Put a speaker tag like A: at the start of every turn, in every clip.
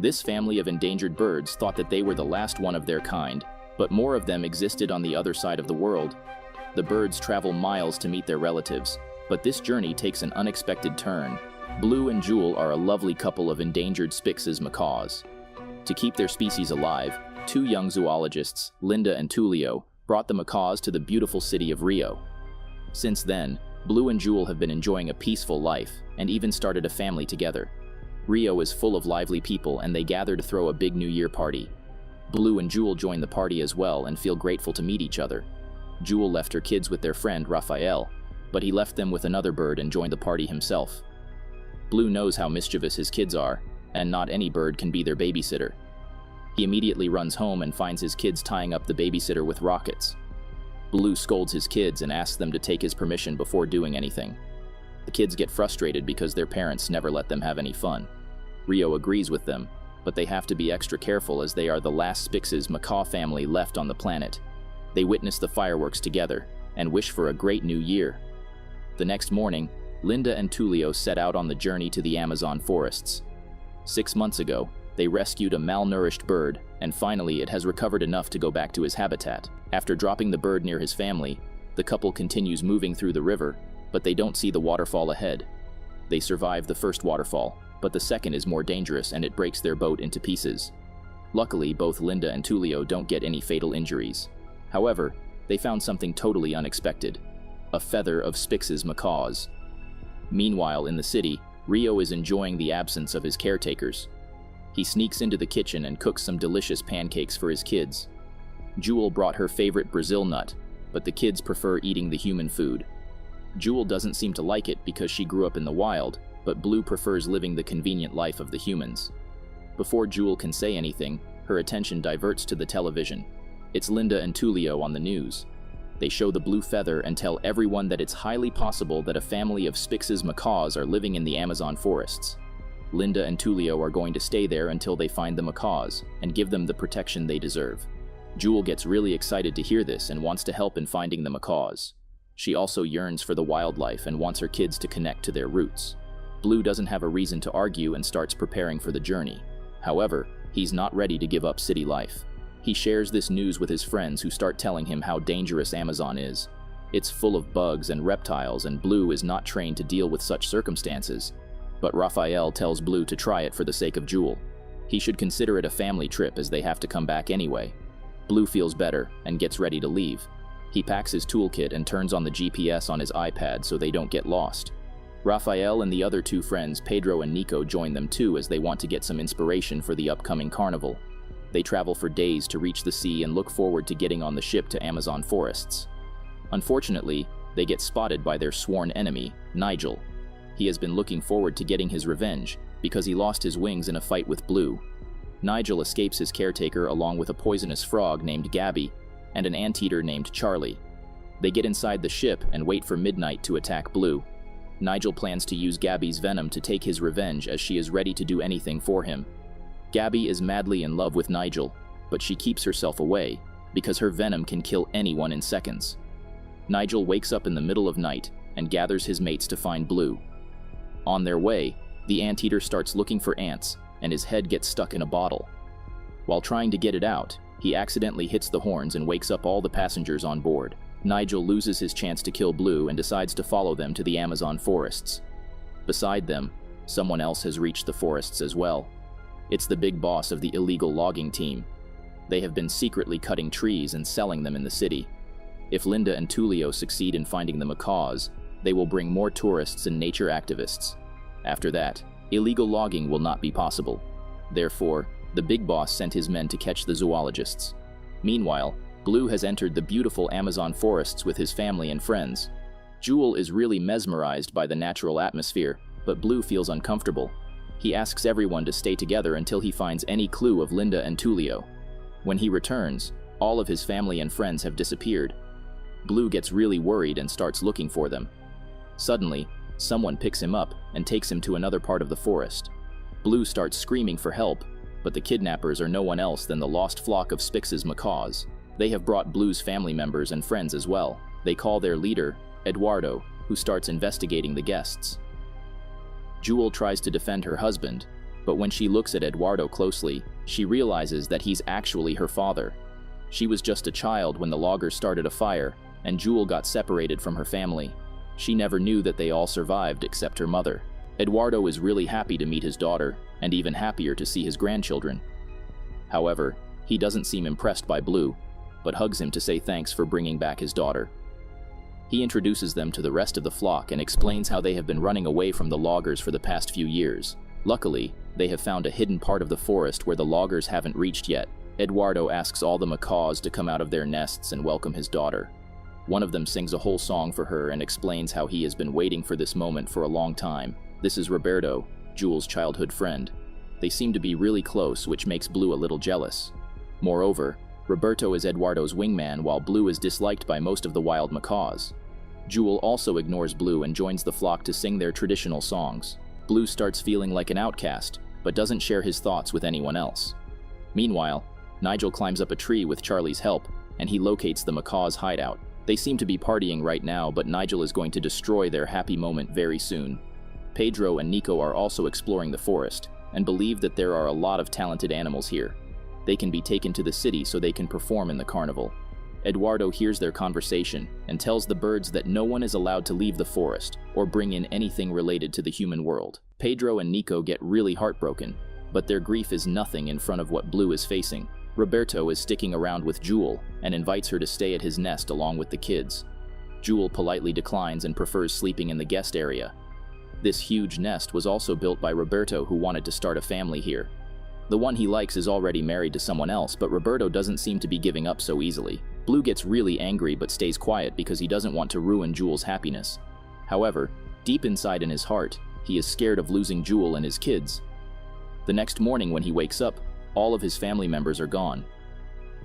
A: This family of endangered birds thought that they were the last one of their kind, but more of them existed on the other side of the world. The birds travel miles to meet their relatives, but this journey takes an unexpected turn. Blue and Jewel are a lovely couple of endangered Spix's macaws. To keep their species alive, two young zoologists, Linda and Tullio, brought the macaws to the beautiful city of Rio. Since then, Blue and Jewel have been enjoying a peaceful life and even started a family together. Rio is full of lively people and they gather to throw a big New Year party. Blue and Jewel join the party as well and feel grateful to meet each other. Jewel left her kids with their friend Raphael, but he left them with another bird and joined the party himself. Blue knows how mischievous his kids are, and not any bird can be their babysitter. He immediately runs home and finds his kids tying up the babysitter with rockets. Blue scolds his kids and asks them to take his permission before doing anything. The kids get frustrated because their parents never let them have any fun. Rio agrees with them, but they have to be extra careful as they are the last Spix's macaw family left on the planet. They witness the fireworks together and wish for a great new year. The next morning, Linda and Tullio set out on the journey to the Amazon forests. 6 months ago, they rescued a malnourished bird, and finally it has recovered enough to go back to his habitat. After dropping the bird near his family, the couple continues moving through the river, but they don't see the waterfall ahead. They survive the first waterfall, but the second is more dangerous and it breaks their boat into pieces. Luckily, both Linda and Tullio don't get any fatal injuries. However, they found something totally unexpected: a feather of Spix's macaws. Meanwhile, in the city, Rio is enjoying the absence of his caretakers. He sneaks into the kitchen and cooks some delicious pancakes for his kids. Jewel brought her favorite Brazil nut, but the kids prefer eating the human food. Jewel doesn't seem to like it because she grew up in the wild, but Blue prefers living the convenient life of the humans. Before Jewel can say anything, her attention diverts to the television. It's Linda and Tullio on the news. They show the blue feather and tell everyone that it's highly possible that a family of Spix's macaws are living in the Amazon forests. Linda and Tullio are going to stay there until they find the macaws and give them the protection they deserve. Jewel gets really excited to hear this and wants to help in finding the macaws. She also yearns for the wildlife and wants her kids to connect to their roots. Blue doesn't have a reason to argue and starts preparing for the journey. However, he's not ready to give up city life. He shares this news with his friends who start telling him how dangerous Amazon is. It's full of bugs and reptiles and Blue is not trained to deal with such circumstances. But Raphael tells Blue to try it for the sake of Jewel. He should consider it a family trip as they have to come back anyway. Blue feels better and gets ready to leave. He packs his toolkit and turns on the GPS on his iPad so they don't get lost. Raphael and the other two friends, Pedro and Nico, join them too as they want to get some inspiration for the upcoming carnival. They travel for days to reach the sea and look forward to getting on the ship to Amazon forests. Unfortunately, they get spotted by their sworn enemy, Nigel. He has been looking forward to getting his revenge because he lost his wings in a fight with Blue. Nigel escapes his caretaker along with a poisonous frog named Gabby and an anteater named Charlie. They get inside the ship and wait for midnight to attack Blue. Nigel plans to use Gabby's venom to take his revenge as she is ready to do anything for him. Gabby is madly in love with Nigel, but she keeps herself away because her venom can kill anyone in seconds. Nigel wakes up in the middle of night and gathers his mates to find Blue. On their way, the anteater starts looking for ants and his head gets stuck in a bottle. While trying to get it out, he accidentally hits the horns and wakes up all the passengers on board. Nigel loses his chance to kill Blue and decides to follow them to the Amazon forests. Beside them, someone else has reached the forests as well. It's the big boss of the illegal logging team. They have been secretly cutting trees and selling them in the city. If Linda and Tullio succeed in finding the macaws, they will bring more tourists and nature activists. After that, illegal logging will not be possible. Therefore, the big boss sent his men to catch the zoologists. Meanwhile, Blue has entered the beautiful Amazon forests with his family and friends. Jewel is really mesmerized by the natural atmosphere, but Blue feels uncomfortable. He asks everyone to stay together until he finds any clue of Linda and Tullio. When he returns, all of his family and friends have disappeared. Blue gets really worried and starts looking for them. Suddenly, someone picks him up and takes him to another part of the forest. Blue starts screaming for help, but the kidnappers are no one else than the lost flock of Spix's macaws. They have brought Blue's family members and friends as well. They call their leader, Eduardo, who starts investigating the guests. Jewel tries to defend her husband, But when she looks at Eduardo closely, she realizes that he's actually her father. She was just a child when the loggers started a fire, and Jewel got separated from her family. She never knew that they all survived except her mother. Eduardo is really happy to meet his daughter, and even happier to see his grandchildren. However, he doesn't seem impressed by Blue, but hugs him to say thanks for bringing back his daughter. He introduces them to the rest of the flock and explains how they have been running away from the loggers for the past few years. Luckily, they have found a hidden part of the forest where the loggers haven't reached yet. Eduardo asks all the macaws to come out of their nests and welcome his daughter. One of them sings a whole song for her and explains how he has been waiting for this moment for a long time. This is Roberto, Jewel's childhood friend. They seem to be really close, which makes Blue a little jealous. Moreover, Roberto is Eduardo's wingman, while Blue is disliked by most of the wild macaws. Jewel also ignores Blue and joins the flock to sing their traditional songs. Blue starts feeling like an outcast, but doesn't share his thoughts with anyone else. Meanwhile, Nigel climbs up a tree with Charlie's help, and he locates the macaws' hideout. They seem to be partying right now, but Nigel is going to destroy their happy moment very soon. Pedro and Nico are also exploring the forest, and believe that there are a lot of talented animals here. They can be taken to the city so they can perform in the carnival. Eduardo hears their conversation and tells the birds that no one is allowed to leave the forest or bring in anything related to the human world. Pedro and Nico get really heartbroken, but their grief is nothing in front of what Blue is facing. Roberto is sticking around with Jewel and invites her to stay at his nest along with the kids. Jewel politely declines and prefers sleeping in the guest area. This huge nest was also built by Roberto, who wanted to start a family here. The one he likes is already married to someone else, but Roberto doesn't seem to be giving up so easily. Blue gets really angry but stays quiet because he doesn't want to ruin Jewel's happiness. However, deep inside in his heart, he is scared of losing Jewel and his kids. The next morning when he wakes up, all of his family members are gone.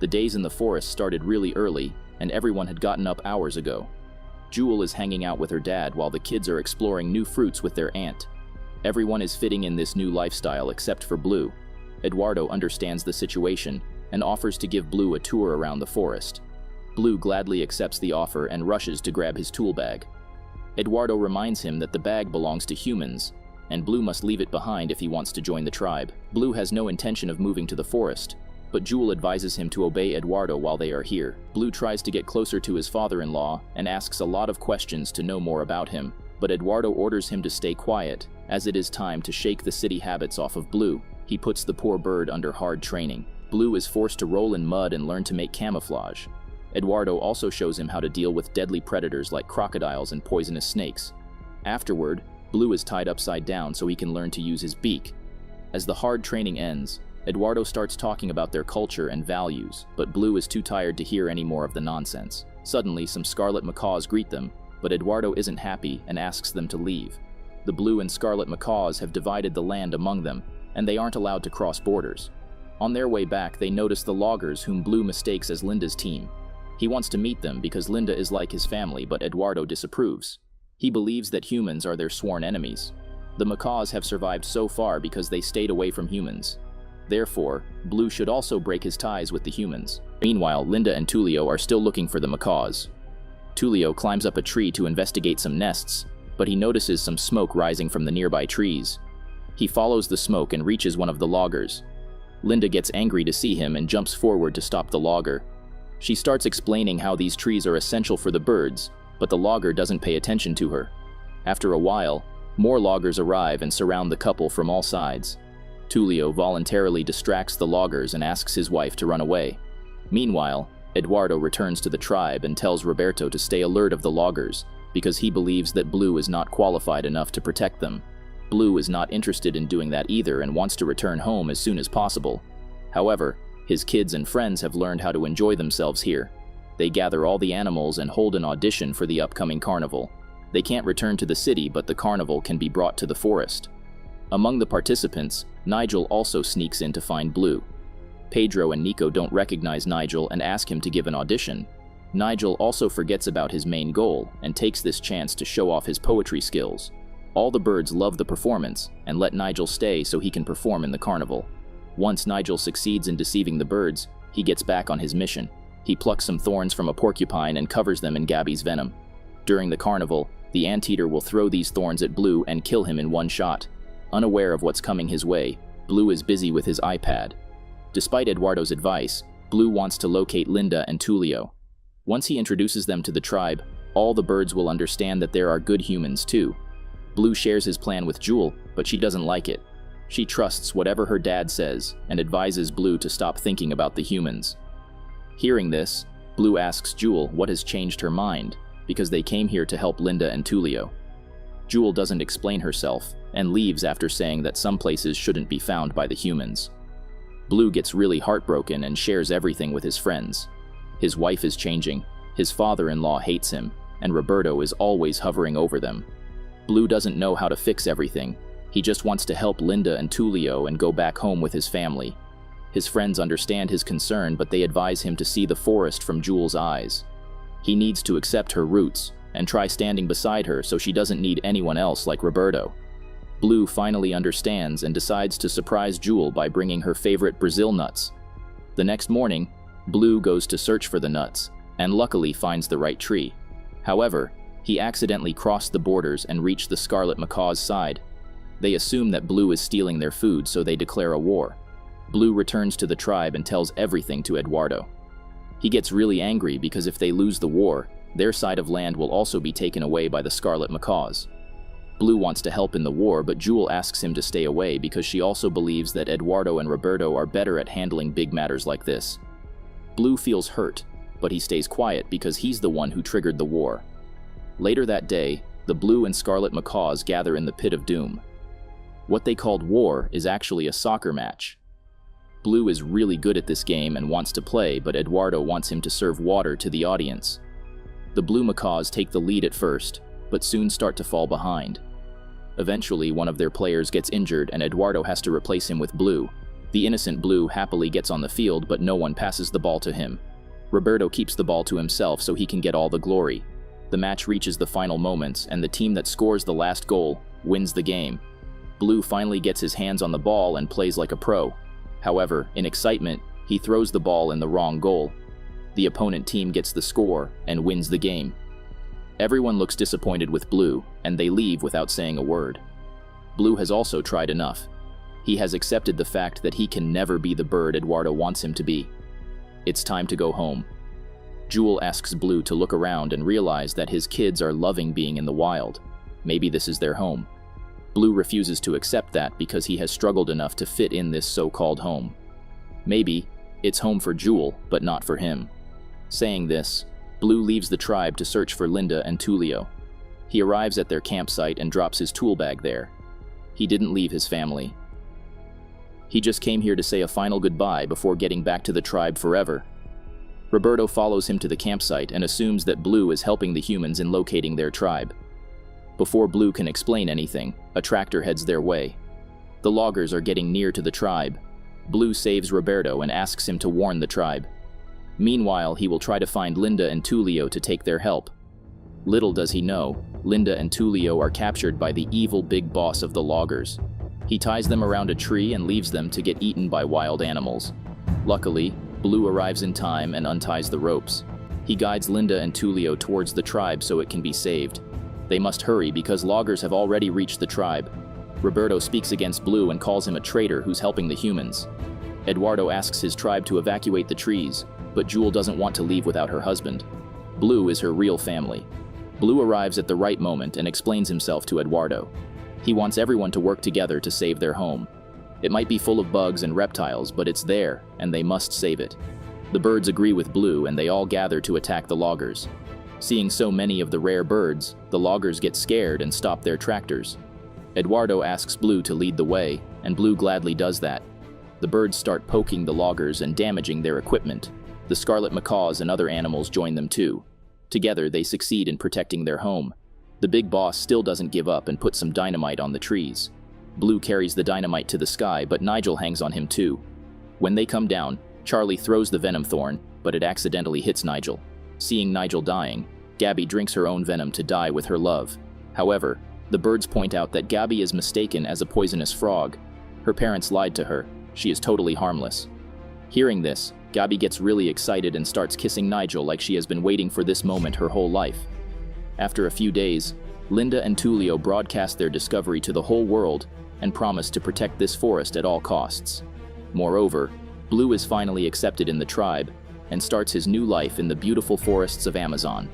A: The days in the forest started really early, and everyone had gotten up hours ago. Jewel is hanging out with her dad while the kids are exploring new fruits with their aunt. Everyone is fitting in this new lifestyle except for Blue. Eduardo understands the situation and offers to give Blue a tour around the forest. Blue gladly accepts the offer and rushes to grab his tool bag. Eduardo reminds him that the bag belongs to humans, and Blue must leave it behind if he wants to join the tribe. Blue has no intention of moving to the forest, but Jewel advises him to obey Eduardo while they are here. Blue tries to get closer to his father-in-law and asks a lot of questions to know more about him, but Eduardo orders him to stay quiet, as it is time to shake the city habits off of Blue. He puts the poor bird under hard training. Blue is forced to roll in mud and learn to make camouflage. Eduardo also shows him how to deal with deadly predators like crocodiles and poisonous snakes. Afterward, Blue is tied upside down so he can learn to use his beak. As the hard training ends, Eduardo starts talking about their culture and values, but Blue is too tired to hear any more of the nonsense. Suddenly, some scarlet macaws greet them, but Eduardo isn't happy and asks them to leave. The blue and scarlet macaws have divided the land among them, and they aren't allowed to cross borders. On their way back, they notice the loggers, whom Blue mistakes as Linda's team. He wants to meet them because Linda is like his family, but Eduardo disapproves. He believes that humans are their sworn enemies. The macaws have survived so far because they stayed away from humans. Therefore, Blue should also break his ties with the humans. Meanwhile, Linda and Tulio are still looking for the macaws. Tulio climbs up a tree to investigate some nests, but he notices some smoke rising from the nearby trees. He follows the smoke and reaches one of the loggers. Linda gets angry to see him and jumps forward to stop the logger. She starts explaining how these trees are essential for the birds, but the logger doesn't pay attention to her. After a while, more loggers arrive and surround the couple from all sides. Tulio voluntarily distracts the loggers and asks his wife to run away. Meanwhile, Eduardo returns to the tribe and tells Roberto to stay alert of the loggers, because he believes that Blue is not qualified enough to protect them. Blue is not interested in doing that either and wants to return home as soon as possible. However, his kids and friends have learned how to enjoy themselves here. They gather all the animals and hold an audition for the upcoming carnival. They can't return to the city, but the carnival can be brought to the forest. Among the participants, Nigel also sneaks in to find Blue. Pedro and Nico don't recognize Nigel and ask him to give an audition. Nigel also forgets about his main goal and takes this chance to show off his poetry skills. All the birds love the performance and let Nigel stay so he can perform in the carnival. Once Nigel succeeds in deceiving the birds, he gets back on his mission. He plucks some thorns from a porcupine and covers them in Gabby's venom. During the carnival, the anteater will throw these thorns at Blue and kill him in one shot. Unaware of what's coming his way, Blue is busy with his iPad. Despite Eduardo's advice, Blue wants to locate Linda and Tulio. Once he introduces them to the tribe, all the birds will understand that there are good humans too. Blue shares his plan with Jewel, but she doesn't like it. She trusts whatever her dad says and advises Blue to stop thinking about the humans. Hearing this, Blue asks Jewel what has changed her mind, because they came here to help Linda and Tulio. Jewel doesn't explain herself and leaves after saying that some places shouldn't be found by the humans. Blue gets really heartbroken and shares everything with his friends. His wife is changing, his father-in-law hates him, and Roberto is always hovering over them. Blue doesn't know how to fix everything. He just wants to help Linda and Tulio and go back home with his family. His friends understand his concern, but they advise him to see the forest from Jewel's eyes. He needs to accept her roots and try standing beside her so she doesn't need anyone else like Roberto. Blue finally understands and decides to surprise Jewel by bringing her favorite Brazil nuts. The next morning, Blue goes to search for the nuts and luckily finds the right tree. However, he accidentally crossed the borders and reached the scarlet macaw's side. They assume that Blue is stealing their food, so they declare a war. Blue returns to the tribe and tells everything to Eduardo. He gets really angry because if they lose the war, their side of land will also be taken away by the scarlet macaws. Blue wants to help in the war, but Jewel asks him to stay away because she also believes that Eduardo and Roberto are better at handling big matters like this. Blue feels hurt, but he stays quiet because he's the one who triggered the war. Later that day, the Blue and Scarlet Macaws gather in the Pit of Doom. What they called war is actually a soccer match. Blue is really good at this game and wants to play, but Eduardo wants him to serve water to the audience. The Blue Macaws take the lead at first, but soon start to fall behind. Eventually, one of their players gets injured and Eduardo has to replace him with Blue. The innocent Blue happily gets on the field, but no one passes the ball to him. Roberto keeps the ball to himself so he can get all the glory. The match reaches the final moments, and the team that scores the last goal wins the game. Blue finally gets his hands on the ball and plays like a pro. However, in excitement, he throws the ball in the wrong goal. The opponent team gets the score and wins the game. Everyone looks disappointed with Blue, and they leave without saying a word. Blue has also tried enough. He has accepted the fact that he can never be the bird Eduardo wants him to be. It's time to go home. Jewel asks Blue to look around and realize that his kids are loving being in the wild. Maybe this is their home. Blue refuses to accept that because he has struggled enough to fit in this so-called home. Maybe it's home for Jewel, but not for him. Saying this, Blue leaves the tribe to search for Linda and Tulio. He arrives at their campsite and drops his tool bag there. He didn't leave his family. He just came here to say a final goodbye before getting back to the tribe forever. Roberto follows him to the campsite and assumes that Blue is helping the humans in locating their tribe. Before Blue can explain anything, a tractor heads their way. The loggers are getting near to the tribe. Blue saves Roberto and asks him to warn the tribe. Meanwhile, he will try to find Linda and Tulio to take their help. Little does he know, Linda and Tulio are captured by the evil big boss of the loggers. He ties them around a tree and leaves them to get eaten by wild animals. Luckily, Blue arrives in time and unties the ropes. He guides Linda and Tulio towards the tribe so it can be saved. They must hurry because loggers have already reached the tribe. Roberto speaks against Blue and calls him a traitor who's helping the humans. Eduardo asks his tribe to evacuate the trees, but Jewel doesn't want to leave without her husband. Blue is her real family. Blue arrives at the right moment and explains himself to Eduardo. He wants everyone to work together to save their home. It might be full of bugs and reptiles, but it's there, and they must save it. The birds agree with Blue, and they all gather to attack the loggers. Seeing so many of the rare birds, the loggers get scared and stop their tractors. Eduardo asks Blue to lead the way, and Blue gladly does that. The birds start poking the loggers and damaging their equipment. The scarlet macaws and other animals join them too. Together, they succeed in protecting their home. The big boss still doesn't give up and puts some dynamite on the trees. Blue carries the dynamite to the sky, but Nigel hangs on him too. When they come down, Charlie throws the venom thorn, but it accidentally hits Nigel. Seeing Nigel dying, Gabby drinks her own venom to die with her love. However, the birds point out that Gabby is mistaken as a poisonous frog. Her parents lied to her. She is totally harmless. Hearing this, Gabby gets really excited and starts kissing Nigel like she has been waiting for this moment her whole life. After a few days, Linda and Tulio broadcast their discovery to the whole world, and promise to protect this forest at all costs. Moreover, Blue is finally accepted in the tribe and starts his new life in the beautiful forests of Amazon.